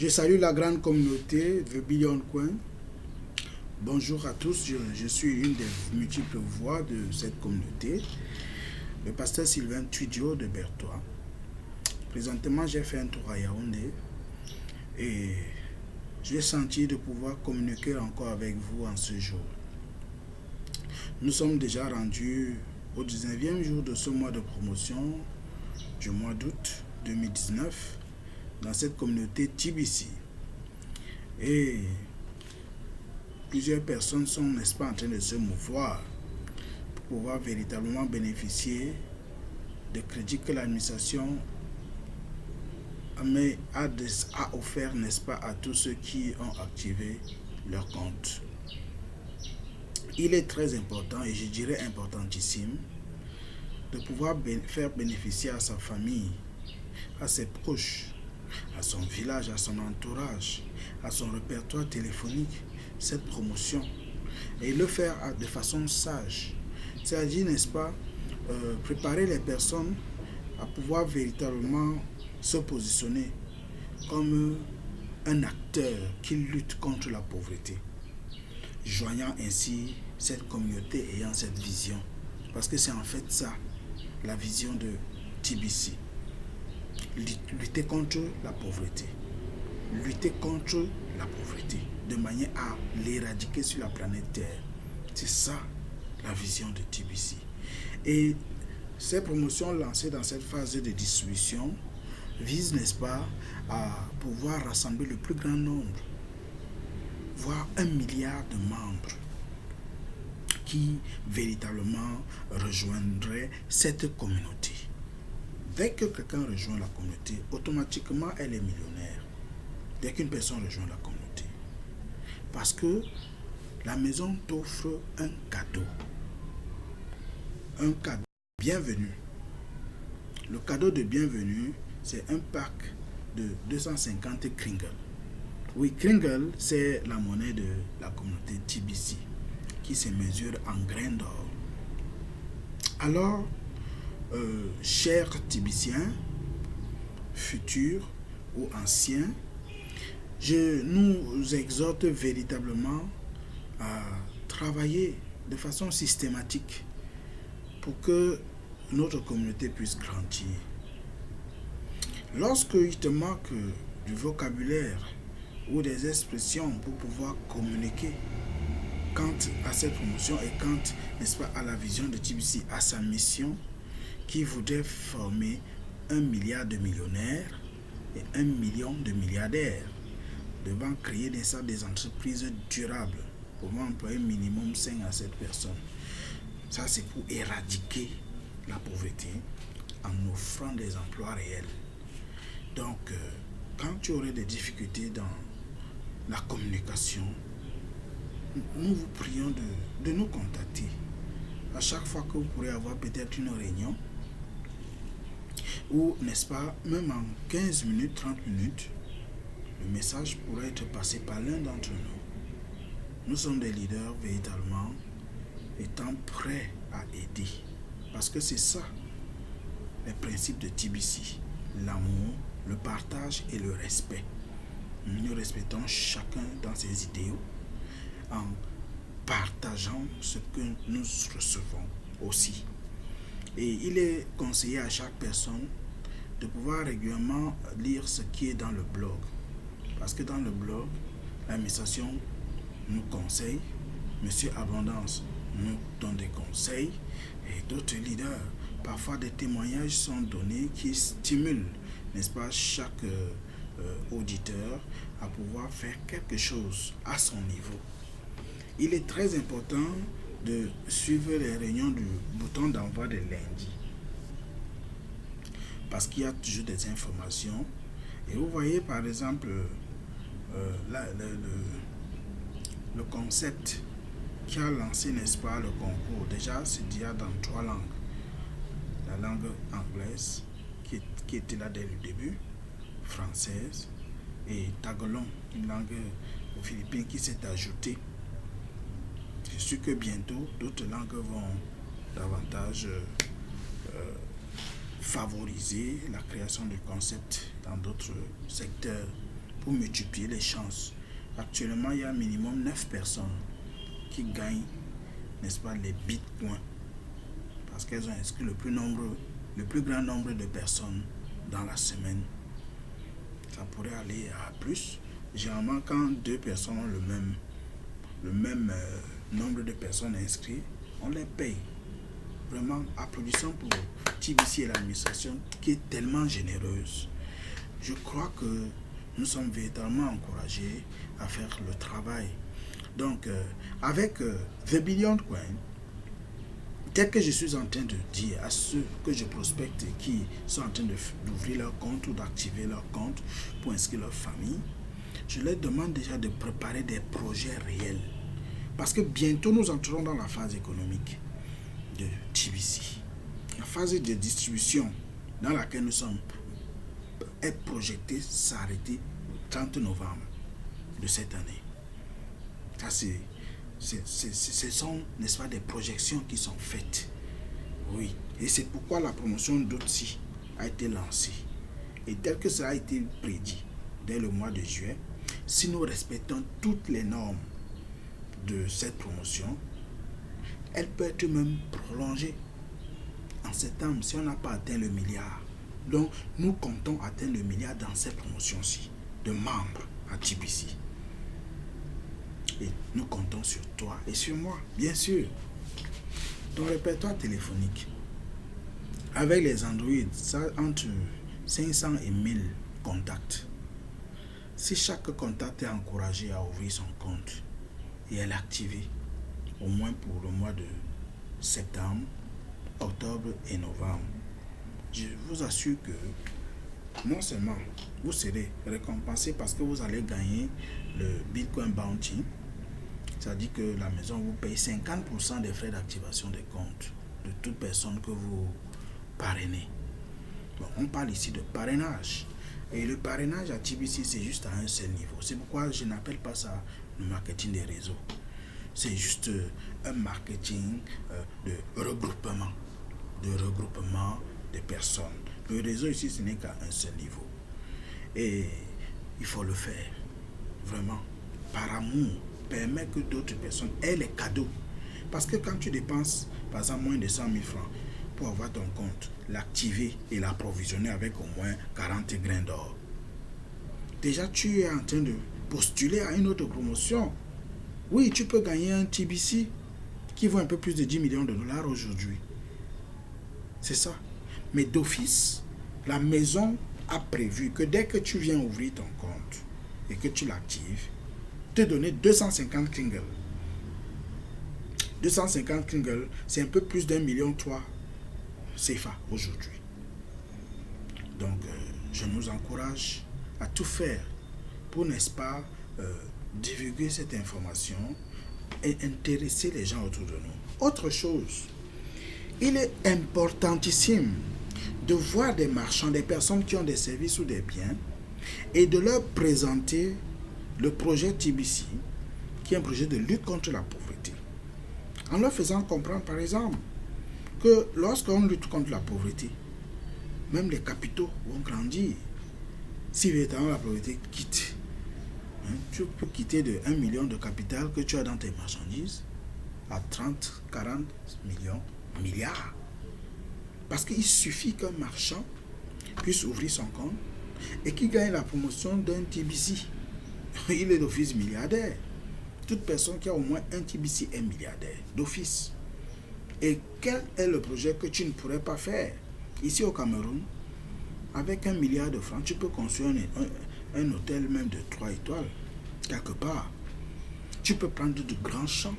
Je salue la grande communauté de Billion Coin. Bonjour à tous, je suis une des multiples voix de cette communauté, le pasteur Sylvain Tudio de Bertois. Présentement, j'ai fait un tour à Yaoundé et j'ai senti de pouvoir communiquer encore avec vous en ce jour. Nous sommes déjà rendus au 19e jour de ce mois de promotion du mois d'août 2019 dans cette communauté TBC. Et plusieurs personnes sont, n'est-ce pas, en train de se mouvoir pour pouvoir véritablement bénéficier de crédits que l'administration a offert, n'est-ce pas, à tous ceux qui ont activé leur compte. Il est très important, et je dirais importantissime, de pouvoir faire bénéficier à sa famille, à ses proches, à son village, à son entourage, à son répertoire téléphonique, cette promotion. Et le faire de façon sage. C'est-à-dire, n'est-ce pas, préparer les personnes à pouvoir véritablement se positionner comme un acteur qui lutte contre la pauvreté, joignant ainsi cette communauté ayant cette vision. Parce que c'est en fait ça, la vision de TBC. Lutter contre la pauvreté. Lutter contre la pauvreté de manière à l'éradiquer sur la planète Terre. C'est ça la vision de TBC. Et ces promotions lancées dans cette phase de distribution visent, n'est-ce pas, à pouvoir rassembler le plus grand nombre, voire 1 milliard de membres qui véritablement rejoindraient cette communauté. Dès que quelqu'un rejoint la communauté, automatiquement elle est millionnaire. Dès qu'une personne rejoint la communauté. Parce que la maison t'offre un cadeau. Un cadeau. Bienvenue. Le cadeau de bienvenue, c'est un pack de 250 Kringle. Oui, Kringle, c'est la monnaie de la communauté TBC qui se mesure en grains d'or. Alors, chers TBCiens, futurs ou anciens, je nous exhorte véritablement à travailler de façon systématique pour que notre communauté puisse grandir. Lorsque il te manque du vocabulaire ou des expressions pour pouvoir communiquer quant à cette promotion et quant, n'est-ce pas, à la vision de TBC, à sa mission qui voudrait former 1 milliard de millionnaires et 1 million de milliardaires, devant créer des entreprises durables, pouvant employer minimum 5 à 7 personnes. Ça, c'est pour éradiquer la pauvreté en offrant des emplois réels. Donc, quand tu aurais des difficultés dans la communication, nous vous prions de nous contacter. À chaque fois que vous pourrez avoir peut-être une réunion, ou, n'est-ce pas, même en 15 minutes, 30 minutes, le message pourrait être passé par l'un d'entre nous. Nous sommes des leaders véritablement étant prêts à aider. Parce que c'est ça, les principes de TBC. L'amour, le partage et le respect. Nous respectons chacun dans ses idéaux en partageant ce que nous recevons aussi. Et il est conseillé à chaque personne de pouvoir régulièrement lire ce qui est dans le blog. Parce que dans le blog, l'administration nous conseille, Monsieur Abondance nous donne des conseils et d'autres leaders. Parfois des témoignages sont donnés qui stimulent, n'est-ce pas, chaque auditeur à pouvoir faire quelque chose à son niveau. Il est très important de suivre les réunions du bouton d'envoi de lundi. Parce qu'il y a toujours des informations. Et vous voyez par exemple le concept qui a lancé, n'est-ce pas, le concours. Déjà, c'est déjà dans 3 langues. La langue anglaise, qui était là dès le début, française, et tagalong, une langue aux Philippines qui s'est ajoutée. Je suis sûr que bientôt, d'autres langues vont davantage favoriser la création de concepts dans d'autres secteurs pour multiplier les chances. Actuellement, il y a minimum 9 personnes qui gagnent, n'est-ce pas, les bitcoins. Parce qu'elles ont inscrit le plus grand nombre de personnes dans la semaine. Ça pourrait aller à plus. Généralement, quand 2 personnes ont le même nombre de personnes inscrites, on les paye. Vraiment, applaudissons pour TBC et l'administration qui est tellement généreuse. Je crois que nous sommes véritablement encouragés à faire le travail. Donc, avec The Billion Coin, tel que je suis en train de dire à ceux que je prospecte et qui sont en train d'ouvrir leur compte ou d'activer leur compte pour inscrire leur famille, je leur demande déjà de préparer des projets réels. Parce que bientôt nous entrerons dans la phase économique de TBC. La phase de distribution dans laquelle nous sommes est projetée s'arrêter le 30 novembre de cette année. Ça, ce sont, n'est-ce pas, des projections qui sont faites. Oui, et c'est pourquoi la promotion d'Otsi a été lancée. Et tel que ça a été prédit dès le mois de juillet, si nous respectons toutes les normes de cette promotion, elle peut être même prolongée en septembre si on n'a pas atteint le milliard. Donc, nous comptons atteindre le milliard dans cette promotion-ci de membres à TBC. Et nous comptons sur toi et sur moi, bien sûr. Ton répertoire téléphonique, avec les Android, ça entre 500 et 1000 contacts. Si chaque contact est encouragé à ouvrir son compte et à l'activer, au moins pour le mois de septembre, octobre et novembre, je vous assure que non seulement vous serez récompensé parce que vous allez gagner le Bitcoin Bounty, c'est-à-dire que la maison vous paye 50% des frais d'activation des comptes de toute personne que vous parrainez. Bon, on parle ici de parrainage. Et le parrainage à TBC, c'est juste à un seul niveau. C'est pourquoi je n'appelle pas ça le marketing des réseaux. C'est juste un marketing de regroupement des personnes. Le réseau ici, ce n'est qu'à un seul niveau. Et il faut le faire, vraiment, par amour. Permet que d'autres personnes aient les cadeaux. Parce que quand tu dépenses, par exemple, moins de 100 000 francs pour avoir ton compte, l'activer et l'approvisionner avec au moins 40 grains d'or, déjà tu es en train de postuler à une autre promotion. Oui, tu peux gagner un TBC qui vaut un peu plus de 10 millions de dollars aujourd'hui. C'est ça. Mais d'office, la maison a prévu que dès que tu viens ouvrir ton compte et que tu l'actives, te donner 250 Kringle. 250 Kringle, c'est un peu plus d'1,3 million CFA aujourd'hui. Donc, je nous encourage à tout faire pour, n'est-ce pas, divulguer cette information et intéresser les gens autour de nous. Autre chose, il est importantissime de voir des marchands, des personnes qui ont des services ou des biens et de leur présenter le projet TBC, qui est un projet de lutte contre la pauvreté. En leur faisant comprendre, par exemple, que lorsqu'on lutte contre la pauvreté, même les capitaux vont grandir. Si véritablement la pauvreté quitte, tu peux quitter de 1 million de capital que tu as dans tes marchandises à 30, 40 millions, milliards. Parce qu'il suffit qu'un marchand puisse ouvrir son compte et qu'il gagne la promotion d'un TBC. Il est d'office milliardaire. Toute personne qui a au moins un TBC est milliardaire, d'office. Et quel est le projet que tu ne pourrais pas faire? Ici au Cameroun, avec 1 milliard de francs, tu peux construire un hôtel même de 3 étoiles, quelque part. Tu peux prendre de grands champs.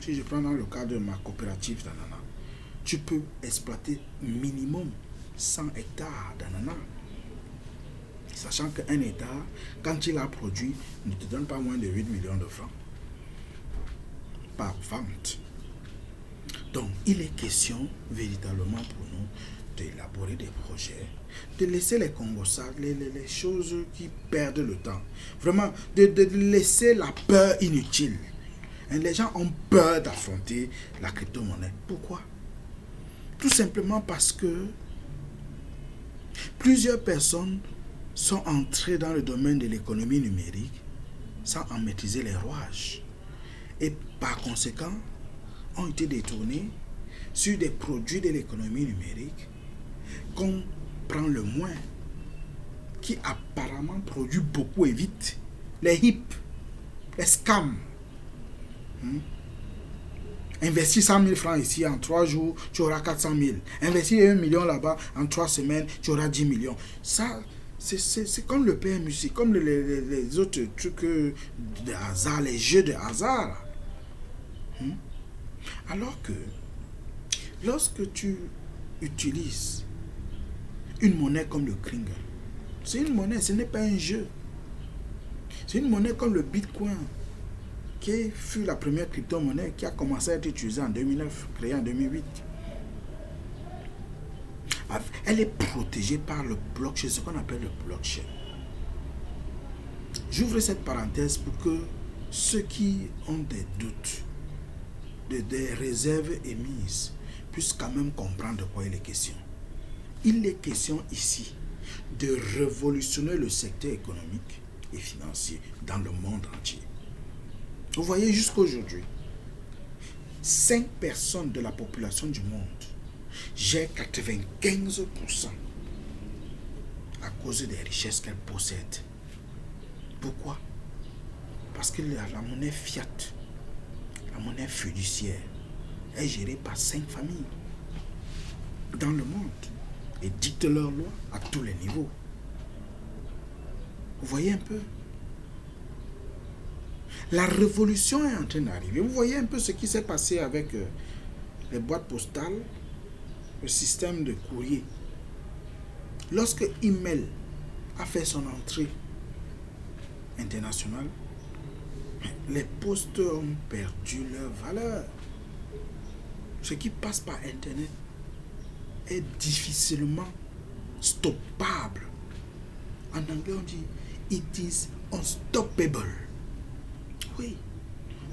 Si je prends dans le cadre de ma coopérative d'ananas, tu peux exploiter minimum 100 hectares d'ananas. Sachant qu'un hectare, quand il a produit, ne te donne pas moins de 8 millions de francs par vente. Donc, il est question véritablement pour nous d'élaborer des projets, de laisser les Congosas, les choses qui perdent le temps. Vraiment, de laisser la peur inutile. Les gens ont peur d'affronter la crypto-monnaie. Pourquoi? Tout simplement parce que plusieurs personnes sont entrés dans le domaine de l'économie numérique sans en maîtriser les rouages. Et par conséquent, ont été détournés sur des produits de l'économie numérique qu'on prend le moins, qui apparemment produit beaucoup et vite. Les hips, les scams. Investir 100 000 francs ici en 3 jours, tu auras 400 000. Investir 1 million là-bas en 3 semaines, tu auras 10 millions. Ça, c'est comme le PMU, c'est comme les autres trucs de hasard, les jeux de hasard. Alors que lorsque tu utilises une monnaie comme le Kringle, c'est une monnaie, ce n'est pas un jeu. C'est une monnaie comme le Bitcoin, qui fut la première crypto-monnaie qui a commencé à être utilisée en 2009, créée en 2008. Elle est protégée par le blockchain, ce qu'on appelle le blockchain. J'ouvre cette parenthèse pour que ceux qui ont des doutes, des réserves émises, puissent quand même comprendre de quoi il est question. Il est question ici de révolutionner le secteur économique et financier dans le monde entier. Vous voyez, jusqu'à aujourd'hui, 5 personnes de la population du monde gèrent 95% à cause des richesses qu'elles possèdent. Pourquoi? Parce que la monnaie fiat, la monnaie fiduciaire, est gérée par 5 familles dans le monde et dictent leurs lois à tous les niveaux. Vous voyez un peu? La révolution est en train d'arriver. Vous voyez un peu ce qui s'est passé avec les boîtes postales, le système de courrier. Lorsque email a fait son entrée internationale, les postes ont perdu leur valeur. Ce qui passe par Internet est difficilement stoppable. En anglais, on dit it is unstoppable. Oui,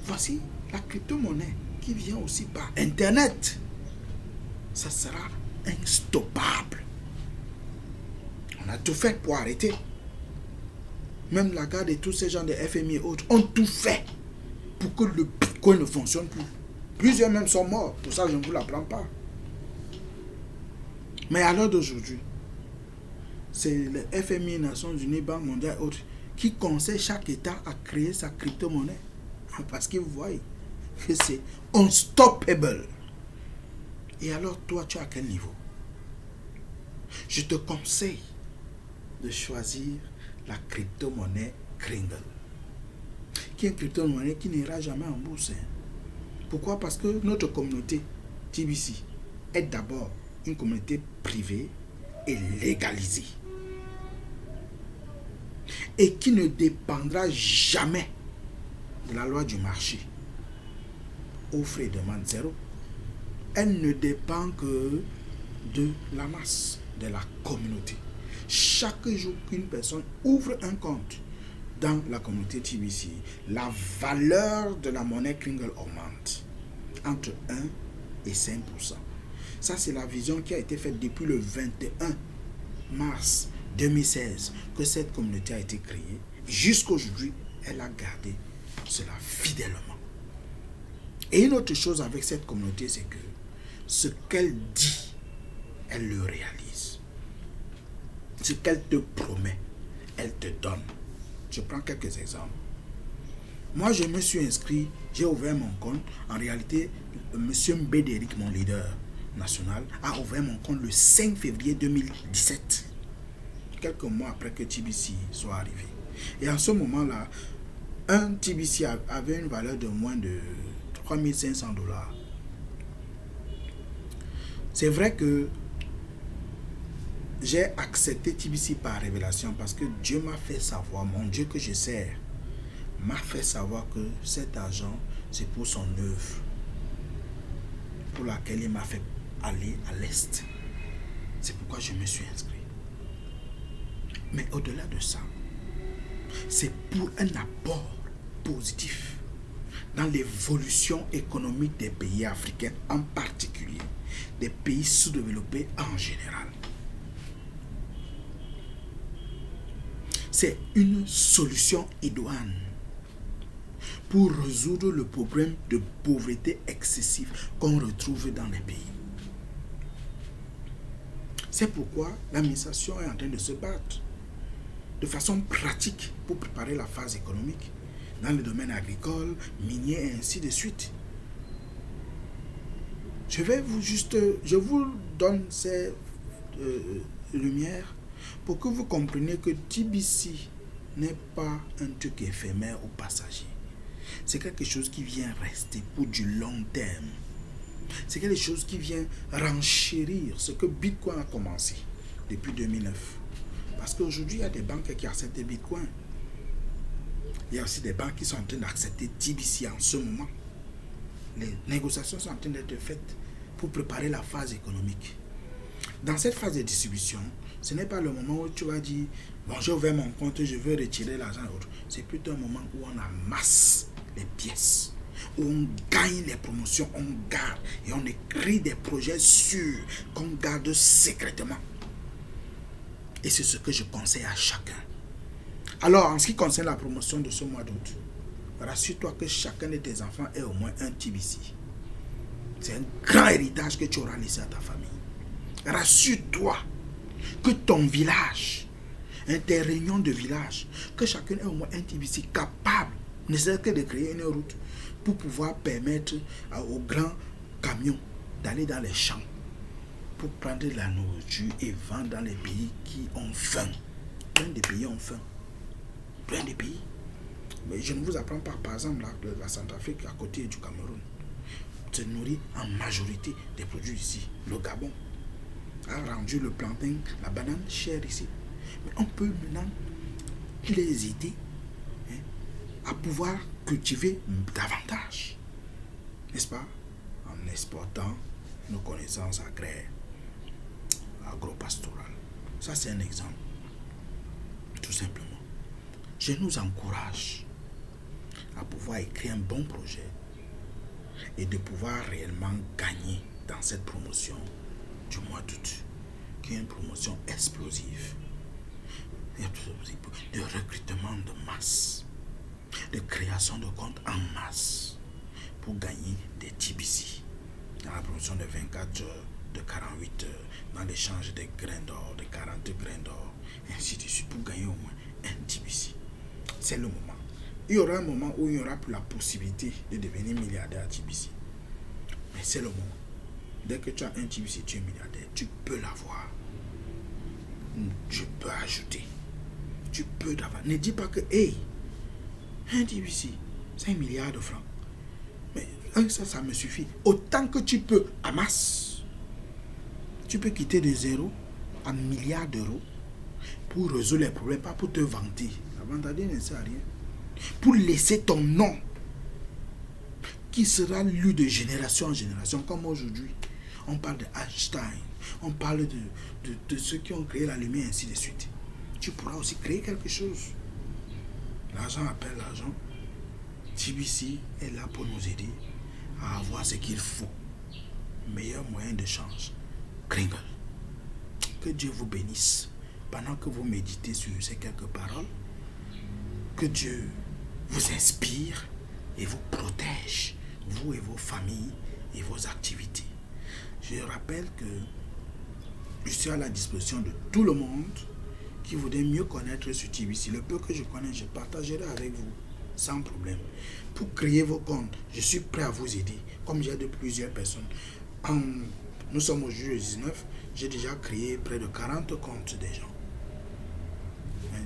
voici la crypto-monnaie qui vient aussi par Internet. Ça sera instoppable. On a tout fait pour arrêter. Même la garde et tous ces gens de FMI et autres ont tout fait pour que le Bitcoin ne fonctionne plus. Plusieurs même sont morts. Pour ça, je ne vous l'apprends pas. Mais à l'heure d'aujourd'hui, c'est le FMI, Nations Unies, Banque mondiale et autres qui conseille chaque État à créer sa crypto-monnaie. Parce qu'ils voient que c'est unstoppable. Et alors, toi, tu es à quel niveau? Je te conseille de choisir la crypto-monnaie Kringle, qui est une crypto-monnaie qui n'ira jamais en bourse. Pourquoi? Parce que notre communauté TBC est d'abord une communauté privée et légalisée, et qui ne dépendra jamais de la loi du marché. Offre et demande zéro. Elle ne dépend que de la masse, de la communauté. Chaque jour qu'une personne ouvre un compte dans la communauté TBC, la valeur de la monnaie Kringle augmente entre 1 et 5%. Ça, c'est la vision qui a été faite depuis le 21 mars 2016 que cette communauté a été créée. Jusqu'à aujourd'hui, elle a gardé cela fidèlement. Et une autre chose avec cette communauté, c'est que ce qu'elle dit, elle le réalise. Ce qu'elle te promet, elle te donne. Je prends quelques exemples. Moi, je me suis inscrit, j'ai ouvert mon compte. En réalité, M. Mbédéric, mon leader national, a ouvert mon compte le 5 février 2017. Quelques mois après que TBC soit arrivé. Et en ce moment-là, un TBC avait une valeur de moins de 3500 $. C'est vrai que j'ai accepté TBC par révélation parce que Dieu m'a fait savoir, mon Dieu que je sers, m'a fait savoir que cet argent, c'est pour son œuvre, pour laquelle il m'a fait aller à l'Est. C'est pourquoi je me suis inscrit. Mais au-delà de ça, c'est pour un apport positif dans l'évolution économique des pays africains, en particulier des pays sous-développés en général. c'est une solution idoine pour résoudre le problème de pauvreté excessive qu'on retrouve dans les pays. C'est pourquoi l'administration est en train de se battre de façon pratique pour préparer la phase économique dans le domaine agricole, minier et ainsi de suite. Je vous donne ces lumières pour que vous compreniez que TBC n'est pas un truc éphémère ou passager. C'est quelque chose qui vient rester pour du long terme. C'est quelque chose qui vient renchérir ce que Bitcoin a commencé depuis 2009. Parce qu'aujourd'hui, il y a des banques qui acceptent Bitcoin. Il y a aussi des banques qui sont en train d'accepter TBC en ce moment. Les négociations sont en train d'être faites pour préparer la phase économique. Dans cette phase de distribution, ce n'est pas le moment où tu vas dire « Bon, j'ai ouvert mon compte, je veux retirer l'argent. » C'est plutôt un moment où on amasse les pièces, où on gagne les promotions, on garde et on écrit des projets sûrs qu'on garde secrètement. Et c'est ce que je conseille à chacun. Alors, en ce qui concerne la promotion de ce mois d'août, rassure-toi que chacun de tes enfants ait au moins un TBC. C'est un grand héritage que tu auras laissé à ta famille. Rassure-toi que ton village, tes réunions de village, que chacun ait au moins un TBC capable, ne serait-ce que de créer une route pour pouvoir permettre aux grands camions d'aller dans les champs pour prendre de la nourriture et vendre dans les pays qui ont faim. Plein de pays ont faim. Plein de pays. Mais je ne vous apprends pas, par exemple, la Centrafrique, à côté du Cameroun, se nourrit en majorité des produits ici. Le Gabon a rendu le plantain, la banane chère ici. Mais on peut maintenant les aider à pouvoir cultiver davantage. N'est-ce pas? En exportant nos connaissances agraires, agro-pastorales. Ça, c'est un exemple. Tout simplement. Je nous encourage à pouvoir écrire un bon projet et de pouvoir réellement gagner dans cette promotion du mois d'août, qui est une promotion explosive, de recrutement de masse, de création de comptes en masse pour gagner des TBC dans la promotion de 24 heures, de 48 heures, dans l'échange des grains d'or, de 40 grains d'or, ainsi de suite, pour gagner au moins un TBC. C'est le moment. Il y aura un moment où il y aura plus la possibilité de devenir milliardaire à TBC. Mais c'est le moment. Dès que tu as un TBC, tu es milliardaire. Tu peux l'avoir. Tu peux ajouter. Tu peux l'avoir. Ne dis pas que, hey, un TBC, 5 milliards de francs. Mais ça me suffit. Autant que tu peux, amasse. Tu peux quitter de zéro à milliards d'euros pour résoudre les problèmes, pas pour te vanter. La vanter ne sert à rien. Pour laisser ton nom qui sera lu de génération en génération, comme aujourd'hui. On parle de Einstein, on parle de ceux qui ont créé la lumière, ainsi de suite. Tu pourras aussi créer quelque chose. L'argent appelle l'argent. TBC est là pour nous aider à avoir ce qu'il faut. Meilleur moyen de change. Kringle. Que Dieu vous bénisse pendant que vous méditez sur ces quelques paroles. Que Dieu vous inspire et vous protège, vous et vos familles et vos activités. Je rappelle que je suis à la disposition de tout le monde qui voudrait mieux connaître ce TBC. Le peu que je connais, je partagerai avec vous sans problème. Pour créer vos comptes, je suis prêt à vous aider, comme j'ai de plusieurs personnes. Nous sommes au juillet 19, j'ai déjà créé près de 40 comptes des gens.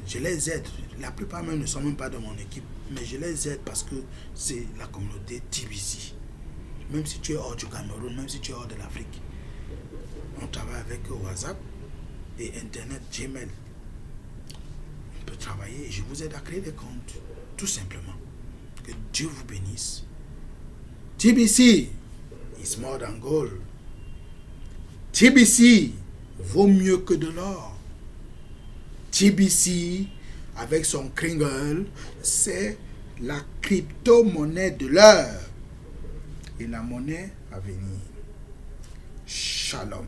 Je les aide. La plupart même ne sont même pas de mon équipe, mais je les aide parce que c'est la communauté TBC. Même si tu es hors du Cameroun, même si tu es hors de l'Afrique, on travaille avec WhatsApp et Internet, Gmail. On peut travailler et je vous aide à créer des comptes, tout simplement. Que Dieu vous bénisse. TBC is more than gold. TBC vaut mieux que de l'or. TBC, avec son Kringle, c'est la crypto-monnaie de l'heure et la monnaie à venir. Shalom.